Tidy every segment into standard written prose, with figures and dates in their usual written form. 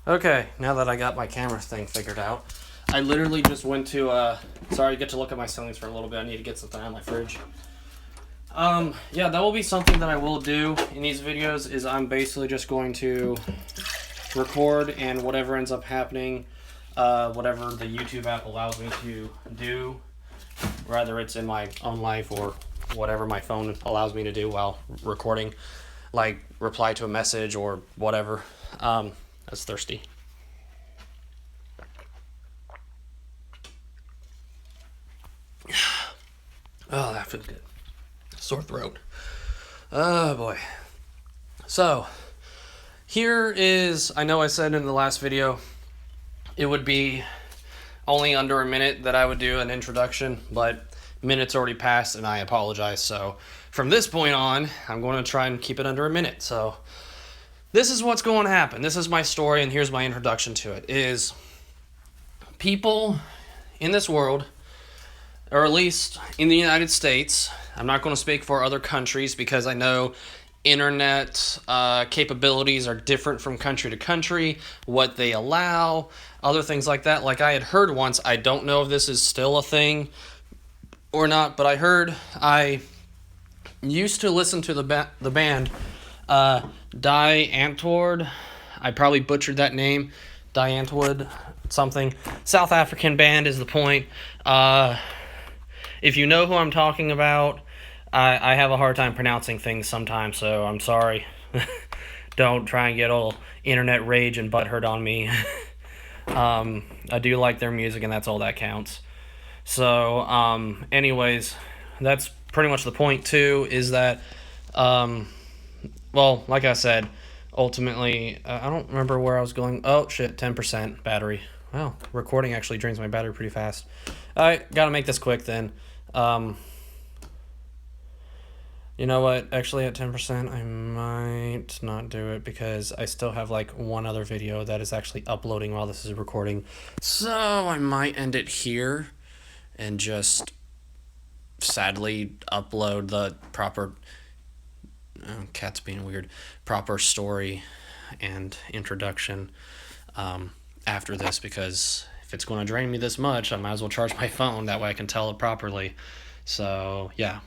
Okay, now that I got my camera thing figured out, I literally just went to, sorry, you get to look at my ceilings for a little bit. I need to get something out of my fridge. Yeah, that will be something that I will do in these videos, is I'm basically just going to record, and whatever ends up happening, whatever the YouTube app allows me to do, whether it's in my own life or whatever my phone allows me to do while recording, like reply to a message or whatever. That's thirsty. Oh, that feels good. Sore throat. Oh boy. So, here is, I know I said in the last video, it would be only under a minute that I would do an introduction, but minutes already passed and I apologize. So, from this point on, I'm going to try and keep it under a minute. So, this is what's going to happen. This is my story, and here's my introduction to it. Is people in this world, or at least in the United States, I'm not going to speak for other countries because I know internet capabilities are different from country to country, what they allow, other things like that. Like I had heard once, I don't know if this is still a thing or not, but I used to listen to the band Die Antwoord. I probably butchered that name. Die Antwoord something. South African band is the point. If you know who I'm talking about, I have a hard time pronouncing things sometimes, so I'm sorry. Don't try and get all internet rage and butthurt on me. I do like their music, and that's all that counts. So, anyways, that's pretty much the point, too, is that, well, like I said, ultimately, I don't remember where I was going. Oh, shit, 10% battery. Wow, recording actually drains my battery pretty fast. I gotta make this quick, then. You know what? Actually, at 10%, I might not do it because I still have like one other video that is actually uploading while this is recording. So I might end it here and just sadly upload the proper, cat's being weird, proper story and introduction after this, because if it's going to drain me this much, I might as well charge my phone. That way I can tell it properly. So, yeah.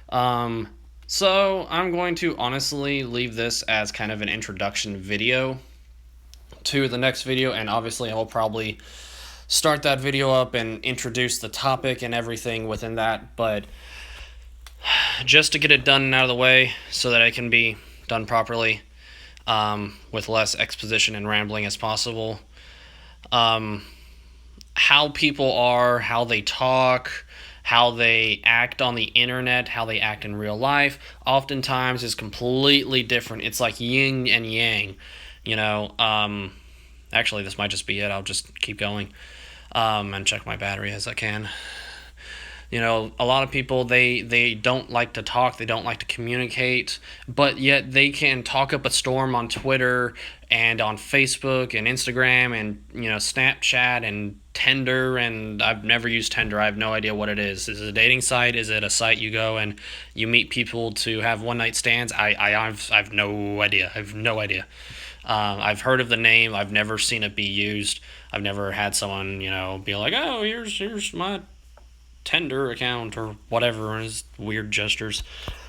So I'm going to honestly leave this as kind of an introduction video to the next video, and obviously I will probably start that video up and introduce the topic and everything within that, but just to get it done and out of the way so that it can be done properly, with less exposition and rambling as possible. How people are, how they talk, how they act on the internet, how they act in real life, oftentimes is completely different. It's like yin and yang, you know. Actually, this might just be it. I'll just keep going and check my battery as I can. You know, a lot of people, they don't like to talk, they don't like to communicate, but yet they can talk up a storm on Twitter and on Facebook and Instagram and, you know, Snapchat and Tinder, and I've never used Tinder. I have no idea what it is. Is it a dating site? Is it a site you go and you meet people to have one-night stands? I've no idea. I have no idea. I've heard of the name. I've never seen it be used. I've never had someone, you know, be like, oh, here's my Tinder account or whatever, and his weird gestures.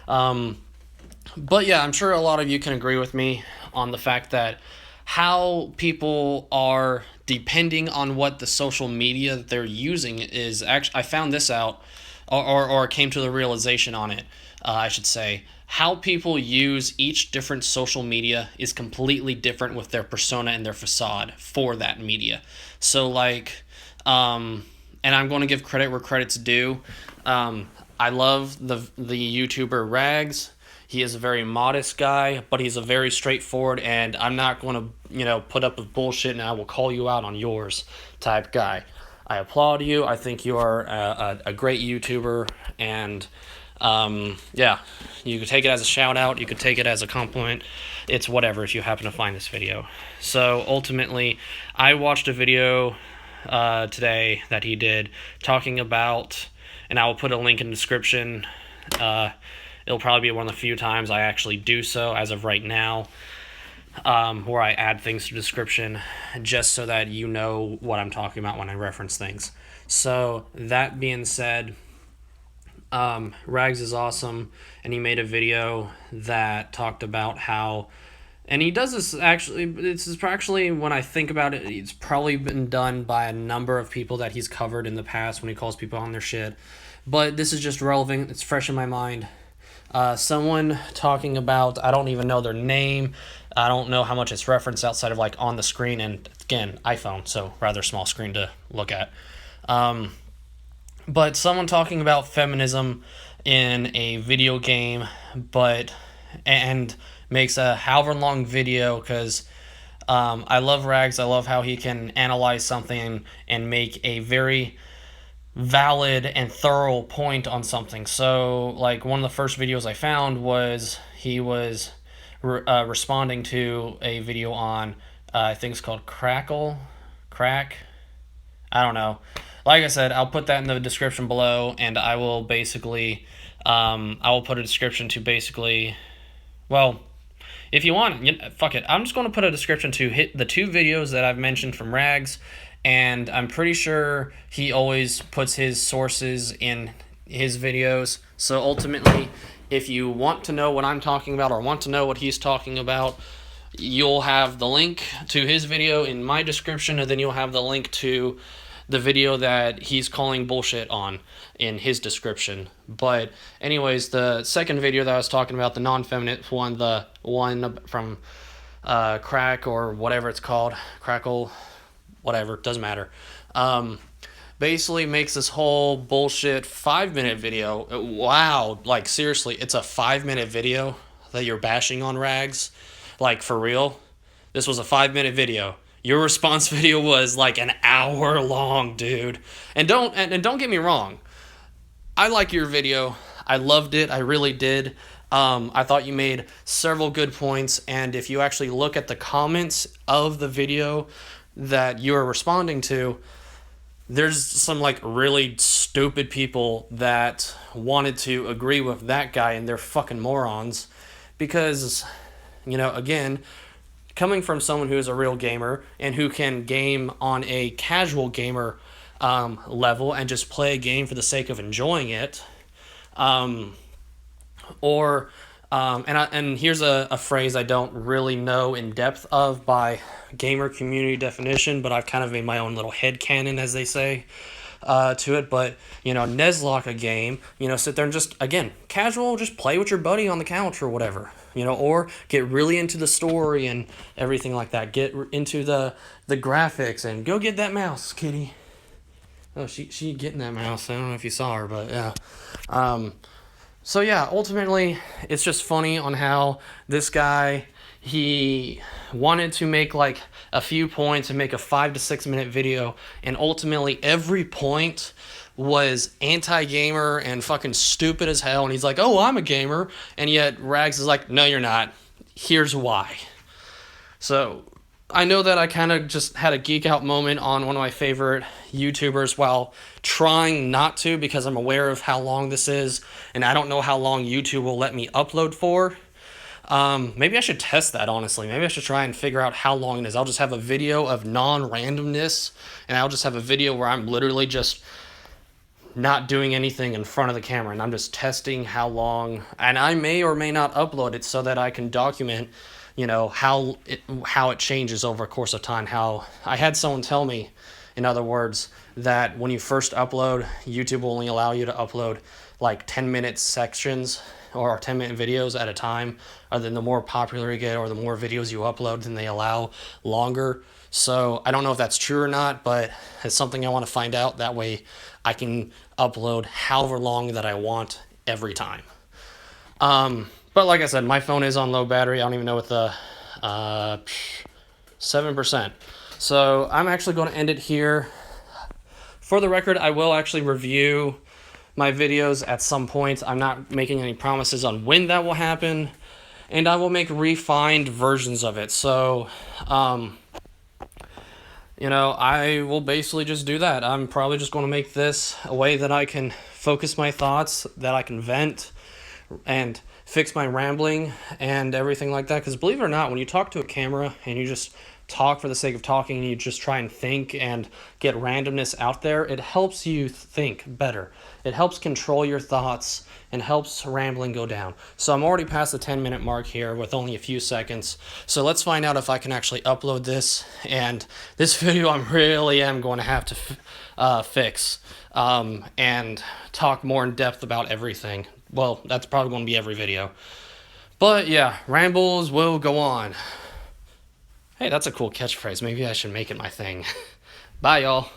But yeah, I'm sure a lot of you can agree with me on the fact that how people are depending on what the social media that they're using is actually, I found this out, or came to the realization on it, I should say. How people use each different social media is completely different with their persona and their facade for that media. So like, and I'm going to give credit where credit's due. I love the YouTuber Rags. He is a very modest guy, but he's a very straightforward, and I'm not going to, you know, put up with bullshit and I will call you out on yours type guy. I applaud you. I think you are a great YouTuber, and yeah, you could take it as a shout out. You could take it as a compliment. It's whatever if you happen to find this video. So ultimately, I watched a video today that he did talking about, and I will put a link in the description. It'll probably be one of the few times I actually do so as of right now. where I add things to description just so that you know what I'm talking about when I reference things. So that being said, Rags is awesome, and he made a video that talked about how, and he does this actually. It's actually, when I think about it, it's probably been done by a number of people that he's covered in the past when he calls people on their shit. But this is just relevant. It's fresh in my mind. Someone talking about, I don't even know their name. I don't know how much it's referenced outside of like on the screen, and again, iPhone, so rather small screen to look at. But someone talking about feminism in a video game, and makes a however long video, because I love Rags. I love how he can analyze something and make a very valid and thorough point on something. So, like, one of the first videos I found was he was responding to a video on, I think it's called Crack. I don't know. Like I said, I'll put that in the description below, and I will basically, I will put a description to basically, well, if you want, fuck it. I'm just going to put a description to hit the 2 videos that I've mentioned from Rags, and I'm pretty sure he always puts his sources in his videos. So ultimately, if you want to know what I'm talking about or want to know what he's talking about, you'll have the link to his video in my description, and then you'll have the link to the video that he's calling bullshit on in his description. But anyways, the second video that I was talking about, the non-feminine one, the one from Crack or whatever it's called, Crackle, whatever, doesn't matter, basically makes this whole bullshit 5-minute video. Wow, like seriously, it's a 5-minute video that you're bashing on Rags? Like, for real? This was a 5-minute video. Your response video was like an hour long, dude. And don't get me wrong. I like your video. I loved it. I really did. I thought you made several good points, and if you actually look at the comments of the video that you are responding to, there's some like really stupid people that wanted to agree with that guy, and they're fucking morons. Because, again, coming from someone who is a real gamer and who can game on a casual gamer level and just play a game for the sake of enjoying it, and here's a phrase I don't really know in depth of by gamer community definition, but I've kind of made my own little headcanon, as they say, to it. But, Nuzlocke a game, sit there and just, again, casual, just play with your buddy on the couch or whatever, or get really into the story and everything like that. Get into the graphics and go get that mouse, kitty. Oh, she getting that mouse. I don't know if you saw her, but yeah. So yeah, ultimately, it's just funny on how this guy, he wanted to make like a few points and make a 5 to 6 minute video, and ultimately every point was anti-gamer and fucking stupid as hell, and he's like, oh, I'm a gamer, and yet Rags is like, no, you're not. Here's why. So I know that I kind of just had a geek out moment on one of my favorite YouTubers while trying not to, because I'm aware of how long this is, and I don't know how long YouTube will let me upload for. Maybe I should test that, honestly. Maybe I should try and figure out how long it is. I'll just have a video of non-randomness, and I'll just have a video where I'm literally just not doing anything in front of the camera, and I'm just testing how long, and I may or may not upload it so that I can document, how it changes over a course of time. How I had someone tell me, in other words, that when you first upload, YouTube will only allow you to upload like 10-minute sections or 10-minute videos at a time, and then the more popular you get or the more videos you upload, then they allow longer. So I don't know if that's true or not, but it's something I want to find out. That way I can upload however long that I want every time. But like I said, my phone is on low battery. I don't even know what the 7%. So I'm actually going to end it here. For the record, I will actually review my videos at some point. I'm not making any promises on when that will happen, and I will make refined versions of it. So, I will basically just do that. I'm probably just going to make this a way that I can focus my thoughts, that I can vent and fix my rambling and everything like that. Because believe it or not, when you talk to a camera and you just talk for the sake of talking and you just try and think and get randomness out there, it helps you think better. It helps control your thoughts and helps rambling go down. So I'm already past the 10-minute mark here with only a few seconds. So let's find out if I can actually upload this. And this video I really am going to have to fix and talk more in depth about everything. Well, that's probably going to be every video. But yeah, rambles will go on. Hey, that's a cool catchphrase. Maybe I should make it my thing. Bye, y'all.